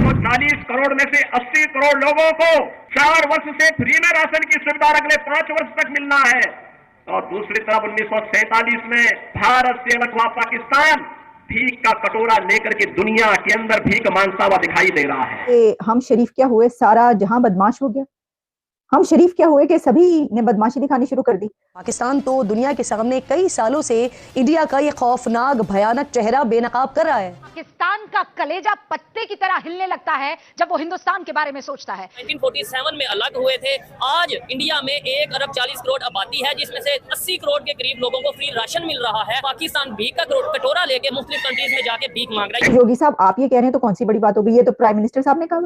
140 करोड़ में से 80 करोड़ लोगों को 4 वर्ष से फ्री में राशन की सुविधा अगले 5 वर्ष तक मिलना है। और दूसरी तरफ 1947 में भारत से अलग हुआ पाकिस्तान भीख का कटोरा लेकर के दुनिया के अंदर भीख मांगता हुआ दिखाई दे रहा है। हम शरीफ क्या हुए, सारा जहां बदमाश हो गया। हम शरीफ क्या हुए कि सभी ने बदमाशी दिखानी शुरू कर दी। पाकिस्तान तो दुनिया के सामने कई सालों से इंडिया का ये खौफनाक भयानक चेहरा बेनकाब कर रहा है। पाकिस्तान का कलेजा पत्ते की तरह हिलने लगता है जब वो हिंदुस्तान के बारे में सोचता है। 1947 में अलग हुए थे। आज इंडिया में 1 अरब 40 करोड़ आबादी है, जिसमें से 80 करोड़ के करीब लोगों को फ्री राशन मिल रहा है। पाकिस्तान भीख का कटोरा लेके मुस्लिम कंट्रीज में जाके भीख मांग रहा है। योगी साहब आप ये कह रहे हैं तो कौन सी बड़ी बात हो गई? ये तो प्राइम मिनिस्टर साहब ने कहा,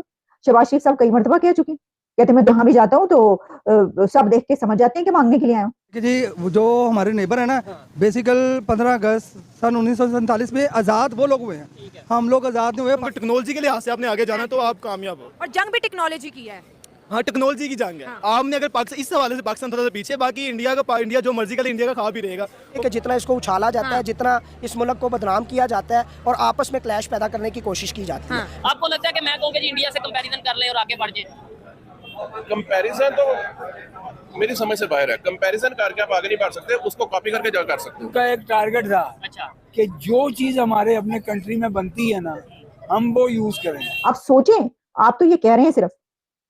शहबाज शरीफ साहब कई मरतबा कह चुके हैं। कहते मैं जहां भी जाता हूँ तो सब देख के समझ जाते हैं कि मांगने के लिए आया हूँ। जी जो हमारे नेबर है ना, बेसिकल 15 अगस्त सन 1947 में आज़ाद वो लोग हुए हैं, हम लोग आज़ाद नहीं हुए। टेक्नोलॉजी के लिहाज से आपने आगे जाना तो आप कामयाब हो। और जंग भी टेक्नोलॉजी की है। हाँ, टेक्नोलॉजी की जंग है। आपने अगर पाकिस्तान इस हवाले से पाकिस्तान थोड़ा सा पीछे, बाकी इंडिया जो मर्जी का इंडिया का खा भी रहेगा। कि जितना इसको उछाला जाता है, जितना इस मुल्क को बदनाम किया जाता है और आपस में क्लैश पैदा करने की कोशिश की जाती है। आपको लगता है कि मैं कहूँगा जी इंडिया से कंपैरिजन कर ले और आगे बढ़ जाए? कंपैरिजन तो मेरी समझ से बाहर है। कंपैरिजन करके आप आगे नहीं बढ़ सकते, उसको कॉपी करके जा कर सकते हो। उनका एक टारगेट था कि जो चीज हमारे अपने कंट्री में बनती है ना, हम वो यूज करें। आप सोचें, आप तो ये कह रहे हैं सिर्फ,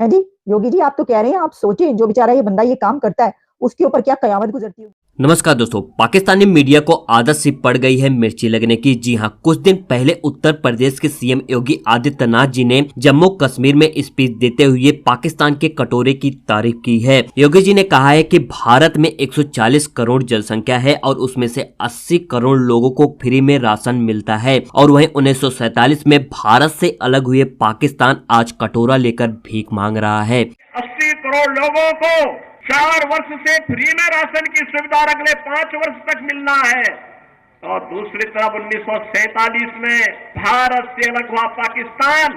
है जी योगी जी, आप तो कह रहे हैं, आप सोचें जो बेचारा ये बंदा ये काम करता है उसके ऊपर क्या कयामत गुजरती होगी। नमस्कार दोस्तों, पाकिस्तानी मीडिया को आदत सी पड़ गई है मिर्ची लगने की। जी हां, कुछ दिन पहले उत्तर प्रदेश के सीएम योगी आदित्यनाथ जी ने जम्मू कश्मीर में स्पीच देते हुए पाकिस्तान के कटोरे की तारीफ की है। योगी जी ने कहा है कि भारत में 140 करोड़ जनसंख्या है और उसमें से 80 करोड़ लोगों को फ्री में राशन मिलता है, और वहीं 1947 में भारत से अलग हुए पाकिस्तान आज कटोरा लेकर भीख मांग रहा है। 80 करोड़ लोगों को 4 वर्ष से फ्री में राशन की सुविधा अगले 5 वर्ष तक मिलना है। और दूसरी तरफ 1947 में भारत से अलग हुआ पाकिस्तान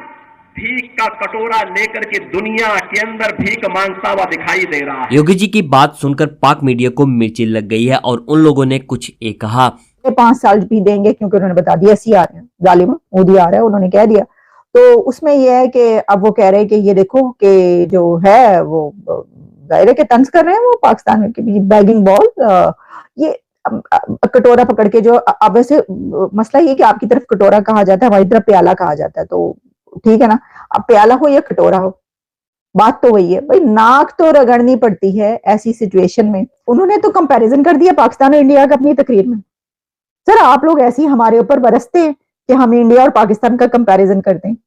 भीख का कटोरा लेकर के दुनिया के अंदर भीख मांगता हुआ दिखाई दे रहा है। योगी जी की बात सुनकर पाक मीडिया को मिर्ची लग गई है और उन लोगों ने कुछ एक कहा। 5 साल भी देंगे क्योंकि उन्होंने बता दिया सी आ रहे हैं, जालिम मोदी आ रहा है, उन्होंने कह दिया। तो उसमें यह है कि अब वो कह रहे हैं कि ये देखो कि जो है वो दायरे के तंज कर रहे हैं, वो पाकिस्तान के बैगिंग बॉल, ये कटोरा पकड़ के जो अब वैसे मसला ये कि आपकी तरफ कटोरा कहा जाता है, हमारी तरफ प्याला कहा जाता है, तो ठीक है ना। अब प्याला हो या कटोरा हो, बात तो वही है भाई, नाक तो रगड़नी पड़ती है ऐसी सिचुएशन में। उन्होंने तो कंपैरिजन कर दिया पाकिस्तान और इंडिया का अपनी तकरीर में। सर आप लोग ऐसे ही हमारे ऊपर बरसते हैं कि हम इंडिया और पाकिस्तान का कंपैरिजन करते हैं।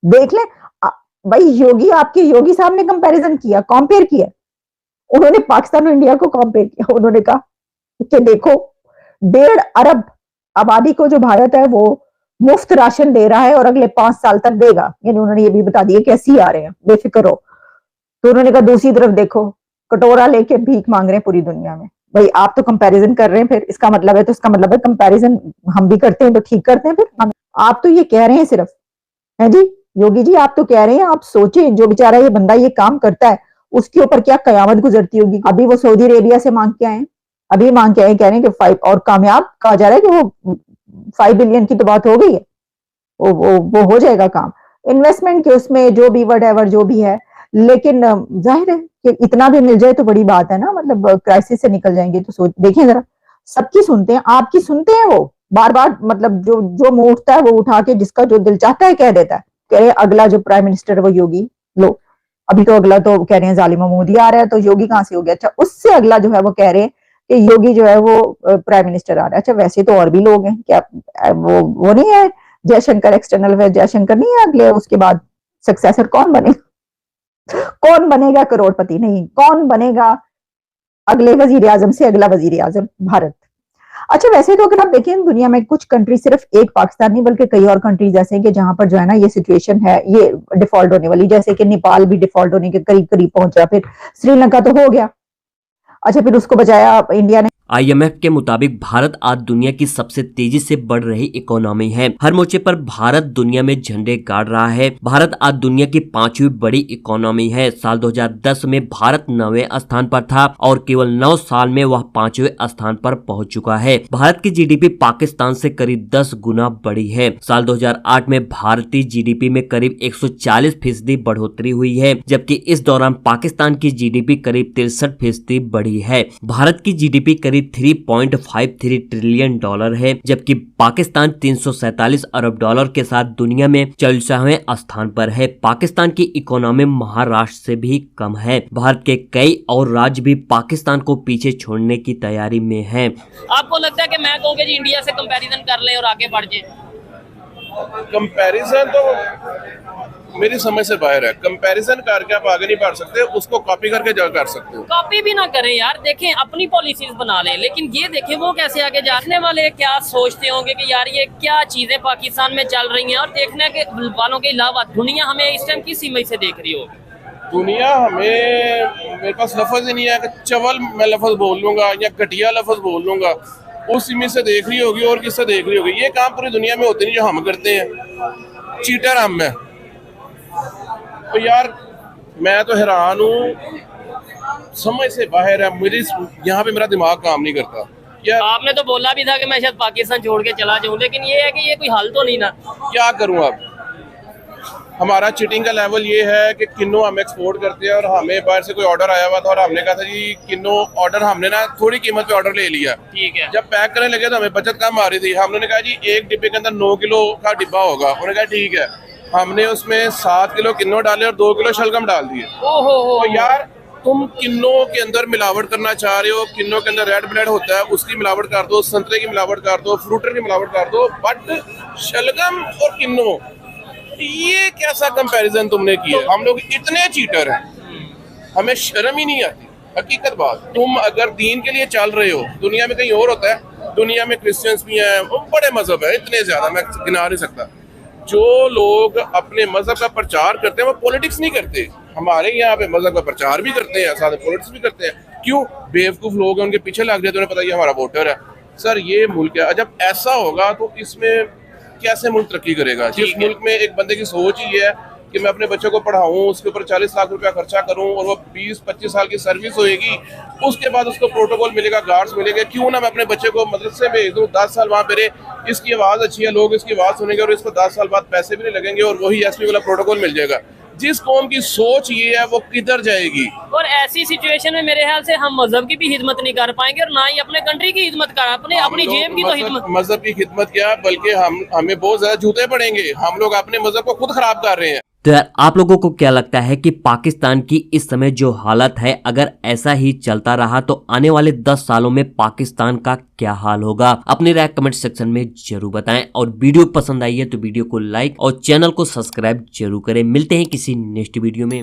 देख लें भाई, योगी आपके योगी साहब ने कंपैरिजन किया, कंपेयर किया, उन्होंने पाकिस्तान और इंडिया को कंपेयर किया। उन्होंने कहा कि देखो 1.5 अरब आबादी को जो भारत है वो मुफ्त राशन दे रहा है और अगले 5 साल तक देगा, यानी उन्होंने ये भी बता दिया कैसी आ रहे हैं, बेफिक्र हो। तो उन्होंने कहा दूसरी तरफ देखो कटोरा लेके भीख मांग रहे हैं पूरी दुनिया में। भाई आप तो कंपैरिजन कर रहे हैं, फिर इसका मतलब है, तो इसका मतलब है कंपैरिजन हम भी करते हैं तो ठीक करते हैं। फिर आप तो ये कह रहे हैं सिर्फ, है जी योगी जी, आप तो कह रहे हैं, आप सोचें जो बेचारा ये बंदा ये काम करता है उसके ऊपर क्या कयामत गुजरती होगी। अभी वो सऊदी अरेबिया से मांग के आए, अभी मांग के आए, कह रहे हैं कि 5 और कामयाब कहा जा रहा है कि वो 5 बिलियन की तो बात हो गई है, वो हो जाएगा काम इन्वेस्टमेंट के उसमें, जो भी वट जो भी है। लेकिन जाहिर है कि इतना भी मिल जाए तो बड़ी बात है ना, मतलब क्राइसिस से निकल जाएंगे। तो सोच देखिए जरा, सबकी सुनते हैं, आपकी सुनते हैं, वो बार बार मतलब जो मुंह उठता है वो उठा के जिसका जो दिल चाहता है कह देता है। कह रहे अगला जो प्राइम मिनिस्टर है वो योगी, लो अभी तो अगला तो कह रहे हैं जालिम मोदी आ रहा है, तो योगी कहाँ से हो गया? अच्छा, उससे अगला जो है वो कह रहे हैं कि योगी जो है वो प्राइम मिनिस्टर आ रहा है। अच्छा, वैसे तो और भी लोग हैं, क्या वो नहीं है जयशंकर, एक्सटर्नल अफेयर जयशंकर नहीं है अगले, उसके बाद सक्सेसर कौन बनेगा? कौन बनेगा करोड़पति? नहीं, कौन बनेगा अगले वजीर आजम से अगला वजीर आजम भारत? अच्छा, वैसे तो अगर आप देखें दुनिया में कुछ कंट्री, सिर्फ एक पाकिस्तान नहीं बल्कि कई और कंट्रीज ऐसे हैं कि जहां पर जो है ना ये सिचुएशन है, ये डिफॉल्ट होने वाली, जैसे कि नेपाल भी डिफॉल्ट होने के करीब करीब पहुंच रहा, फिर श्रीलंका तो हो गया। अच्छा, फिर उसको बचाया इंडिया ने। IMF के मुताबिक भारत आज दुनिया की सबसे तेजी से बढ़ रही इकोनॉमी है। हर मोर्चे पर भारत दुनिया में झंडे गाड़ रहा है। भारत आज दुनिया की 5वीं बड़ी इकोनॉमी है। साल 2010 में भारत 9वें स्थान पर था और केवल 9 साल में वह 5वें स्थान पर पहुंच चुका है। भारत की GDP पाकिस्तान से करीब 10 गुना बड़ी है। साल 2008 में भारतीय GDP में करीब 140% बढ़ोतरी हुई है, जबकि इस दौरान पाकिस्तान की GDP करीब 63% बढ़ी है। भारत की GDP करीब 3.53 ट्रिलियन डॉलर है, जबकि पाकिस्तान 347 अरब डॉलर के साथ दुनिया में 44वें स्थान पर है। पाकिस्तान की इकोनॉमी महाराष्ट्र से भी कम है। भारत के कई और राज्य भी पाकिस्तान को पीछे छोड़ने की तैयारी में हैं। आपको लगता है कि मैं कहूँगा जी इंडिया से कंपैरिजन कर लें और आगे बढ़ जाए? कंपैरिजन तो मेरी समझ से बाहर है। कंपैरिजन करके आप आगे नहीं बढ़ सकते, उसको कॉपी करके जा कर सकते हो। कॉपी भी ना करें यार, देखें अपनी पॉलिसीज बना लें, लेकिन ये देखें वो कैसे आगे जाने वाले क्या सोचते होंगे कि यार ये क्या चीजें पाकिस्तान में चल रही हैं, और देखने के वालों के अलावा दुनिया हमें इस टाइम किस इमेज से देख रही होगी? दुनिया हमें, मेरे पास लफ्ज ही नहीं है कि चवल मैं लफ्ज बोल लूंगा या घटिया लफ्ज बोल लूंगा, उस इमेज से देख रही होगी और किससे देख रही होगी। ये काम पूरी दुनिया में होते नहीं जो हम करते हैं। चीटर हम हैं। तो यार मैं तो हैरान हूँ, समझ से बाहर है मेरी, यहाँ पे मेरा दिमाग काम नहीं करता यार। आपने तो बोला भी था कि मैं शायद पाकिस्तान छोड़ के चला जाऊँ, लेकिन ये है कि ये कोई हल तो नहीं ना। क्या करूँ अब, हमारा चीटिंग का लेवल ये है कि किन्नू हम एक्सपोर्ट करते हैं और हमें बाहर से कोई ऑर्डर आया हुआ था और हमने कहा था जी किन्नू ऑर्डर, हमने ना थोड़ी कीमत पे ऑर्डर ले लिया। ठीक है। जब पैक करने लगे तो हमें बचत कम आ रही थी। हमने कहा जी एक डिब्बे के अंदर 9 किलो का डिब्बा होगा। उन्होंने कहा ठीक है। हमने उसमें 7 किलो किन्नू डाले और 2 किलो शलगम डाल दिए। तो यार तुम किन्नू के अंदर मिलावट करना चाह रहे हो, किन्नू के अंदर रेड ब्लड होता है उसकी मिलावट कर दो, संतरे की मिलावट कर दो, फ्रूटर की मिलावट कर दो, बट शलगम और किन्नू, ये कैसा कंपैरिजन तुमने किया? हम लोग इतने चीटर हैं, हमें शर्म ही नहीं आती। हकीकत बात, तुम अगर दीन के लिए चल रहे हो, दुनिया में कहीं और होता है, दुनिया में क्रिश्चियंस भी हैं, बड़े मजहब है, इतने ज्यादा मैं गिना नहीं सकता। जो लोग अपने मजहब का प्रचार करते हैं वो पॉलिटिक्स नहीं करते। हमारे यहाँ पे मजहब का प्रचार भी करते हैं, साथ में पॉलिटिक्स भी करते हैं। क्यों? बेवकूफ लोग हैं, उनके पीछे लग जाते हैं, उन्हें पता है हमारा वोटर है। सर ये मुल्क है, जब ऐसा होगा तो इसमें कैसे मुल्क तरक्की करेगा? जिस मुल्क में एक बंदे की सोच ही है कि मैं अपने बच्चे को पढ़ाऊं, उसके ऊपर 40 लाख रुपया खर्चा करूं और वो 20-25 साल की सर्विस होएगी, उसके बाद उसको प्रोटोकॉल मिलेगा, गार्ड्स मिलेंगे, क्यों ना मैं अपने बच्चे को मदरसे भेज दूं, 10 साल वहाँ पे रहे, इसकी आवाज़ अच्छी है, लोग इसकी आवाज़ सुनेंगे और इसको 10 साल बाद पैसे भी नहीं लगेंगे और वही एसपी वाला प्रोटोकॉल मिल जाएगा। जिस कौम की सोच ये है वो किधर जाएगी? और ऐसी सिचुएशन में मेरे ख्याल से हम मजहब की भी खिदमत नहीं कर पाएंगे और ना ही अपने कंट्री की खिदमत कर, अपनी जेब की तो खिदमत। मजहब की खिदमत क्या, बल्कि हमें बहुत ज्यादा जूते पड़ेंगे। हम लोग अपने मजहब को खुद खराब कर रहे हैं। तो यार आप लोगों को क्या लगता है कि पाकिस्तान की इस समय जो हालत है, अगर ऐसा ही चलता रहा तो आने वाले 10 सालों में पाकिस्तान का क्या हाल होगा? अपनी राय कमेंट सेक्शन में जरूर बताएं और वीडियो पसंद आई है तो वीडियो को लाइक और चैनल को सब्सक्राइब जरूर करें। मिलते हैं किसी नेक्स्ट वीडियो में।